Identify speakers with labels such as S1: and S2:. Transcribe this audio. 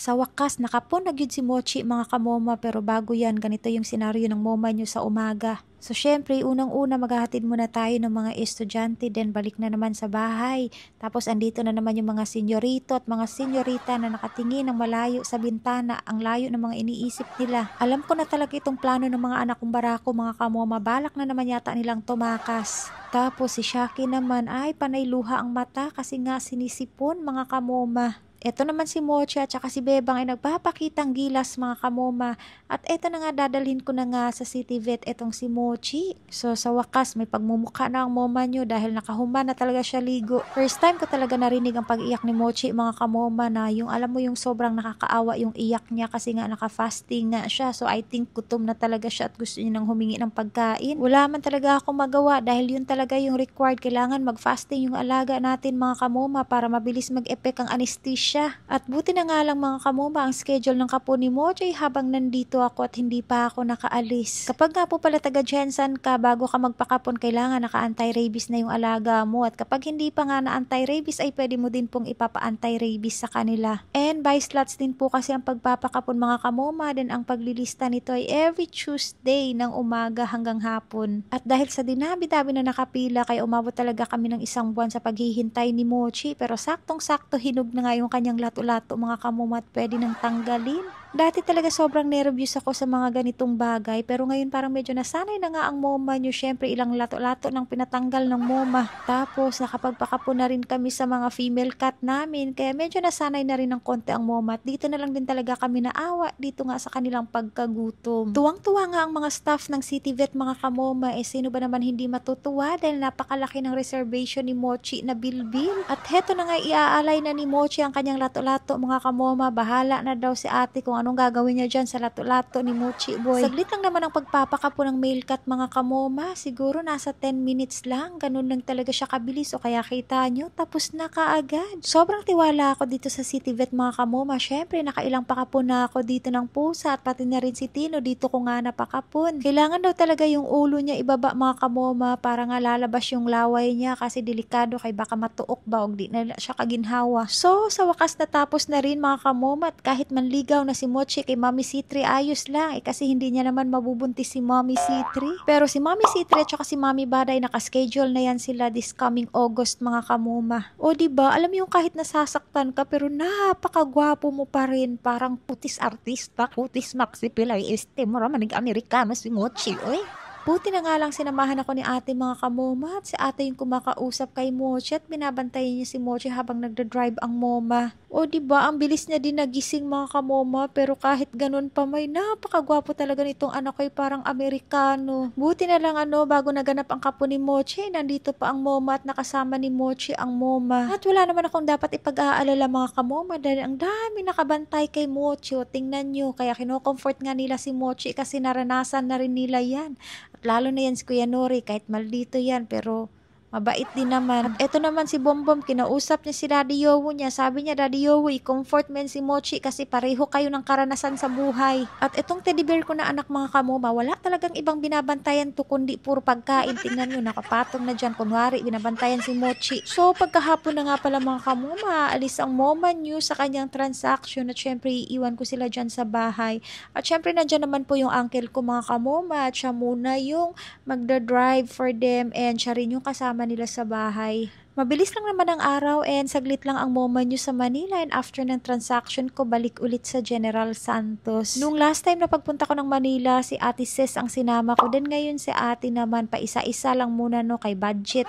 S1: Sa wakas, nakapon na gyud si Mochi mga kamoma, pero bago yan, ganito yung senaryo ng moma nyo sa umaga. So syempre, unang-una maghahatid muna tayo ng mga estudyante, then balik na naman sa bahay. Tapos andito na naman yung mga senyorito at mga senyorita na nakatingin ng malayo sa bintana, ang layo ng mga iniisip nila. Alam ko na talaga itong plano ng mga anak kong barako mga kamoma, balak na naman yata nilang tumakas. Tapos si Shaki naman ay panay luha ang mata kasi nga sinisipon mga kamoma. Ito naman si Mochi at saka si Bebang ay nagpapakitang gilas mga kamoma. At eto na nga, dadalhin ko na nga sa city vet etong si Mochi. So sa wakas, may pagmumukha na ang moma nyo dahil nakahuma na talaga siya ligo. First time ko talaga narinig ang pag-iyak ni Mochi mga kamoma, na yung alam mo yung sobrang nakakaawa yung iyak niya kasi nga naka-fasting nga siya. So I think gutom na talaga siya at gusto niya nang humingi ng pagkain. Wala man talaga akong magawa dahil yun talaga yung required. Kailangan mag-fasting yung alaga natin mga kamoma para mabilis mag-epek ang anesthesia. At buti na nga lang mga kamoma, ang schedule ng kapo ni Mochi habang nandito ako at hindi pa ako nakaalis. Kapag nga po pala taga Jensen ka, bago ka magpakapon, kailangan naka-anti-rabies na yung alaga mo. At kapag hindi pa nga na-anti-rabies, ay pwede mo din pong ipapa-anti-rabies sa kanila. And by slots din po kasi ang pagpapakapon mga kamoma, din ang paglilista nito ay every Tuesday ng umaga hanggang hapon. At dahil sa dinabi-dabi na nakapila, kaya umabot talaga kami ng 1 buwan sa paghihintay ni Mochi. Pero saktong-sakto hinog na nga yung kanyang lato-lato mga kamoma at pwede nang tanggalin. Dati talaga sobrang nervous ako sa mga ganitong bagay, pero ngayon parang medyo nasanay na nga ang moma nyo. Syempre ilang lato-lato nang pinatanggal ng moma. Tapos nakapagpakapo na rin kami sa mga female cat namin, kaya medyo nasanay na rin ng konti ang moma. At dito na lang din talaga kami naawa dito nga sa kanilang pagkagutom. Tuwang-tuwa nga ang mga staff ng City Vet mga kamoma, sino ba naman hindi matutuwa dahil napakalaki ng reservation ni Mochi na bilbil. At heto na nga, iaalay na ni Mochi ang kanyang lato-lato mga kamoma. Bahala na daw si ate kung anong gagawin niya dyan sa lato-lato ni Mochi boy. Saglit lang naman ang pagpapakapo ng male cat mga kamoma. Siguro nasa 10 minutes lang. Ganun lang talaga siya kabilis, o kaya kita nyo, tapos na kaagad. Sobrang tiwala ako dito sa City Vet mga kamoma. Syempre nakailang pakapo na ako dito ng pusa at pati na rin si Tino dito ko nga napakapon. Kailangan daw talaga yung ulo niya ibaba mga kamoma para nga lalabas yung laway niya kasi delikado kay baka matuok ba o di na siya kaginhawa. So sa wakas natapos na rin mga kamoma, at kahit manligaw na si Mochi kay Mommy C3, ayos lang kasi hindi niya naman mabubuntis si Mommy C3. Pero si Mommy C3 at saka si Mommy Baday naka-schedule na yan sila this coming August mga kamoma. O diba, alam mo yung kahit nasasaktan ka pero napakagwapo mo pa rin, parang putis artista, putis Maxi Pilay, mo raman Amerikano si Mochi, oy. Buti na nga lang sinamahan ako ni ate mga kamoma, at si ate yung kumakausap kay Mochi at binabantayan niya si Mochi habang nagda-drive ang moma. O diba, ang bilis niya din nagising mga kamoma, pero kahit ganun pa may napakagwapo talaga nitong anak ko'y parang Amerikano. Buti na lang bago naganap ang kapo ni Mochi, nandito pa ang moma at nakasama ni Mochi ang moma. At wala naman akong dapat ipag-aalala mga kamoma dahil ang dami nakabantay kay Mochi. O tingnan nyo, kaya kinocomfort nga nila si Mochi kasi naranasan na rin nila yan. At lalo na yan si Kuya Nori, kahit maldito yan pero mabait din naman. At eto naman si Bombom, kinausap niya si Daddy Yowo niya. Sabi niya, Daddy Yowo, i-comfort men si Mochi kasi pareho kayo ng karanasan sa buhay. At etong teddy bear ko na anak mga kamoma, wala talagang ibang binabantayan to kundi puro pagkain. Tingnan nyo, nakapatong na dyan. Kunwari, binabantayan si Mochi. So pagkahapon na nga pala mga kamoma, alis ang moma nyo sa kanyang transaction at syempre iiwan ko sila dyan sa bahay. At syempre nandyan naman po yung uncle ko mga kamoma at siya muna yung magda-drive for them and siya rin yung kasama nila sa bahay. Mabilis lang naman ang araw and saglit lang ang moma nyo sa Manila, and after ng transaction ko, balik ulit sa General Santos. Nung last time na pagpunta ko ng Manila, si Ate Ses ang sinama ko. Then ngayon si Ate naman, pa isa-isa lang muna no, kay budget.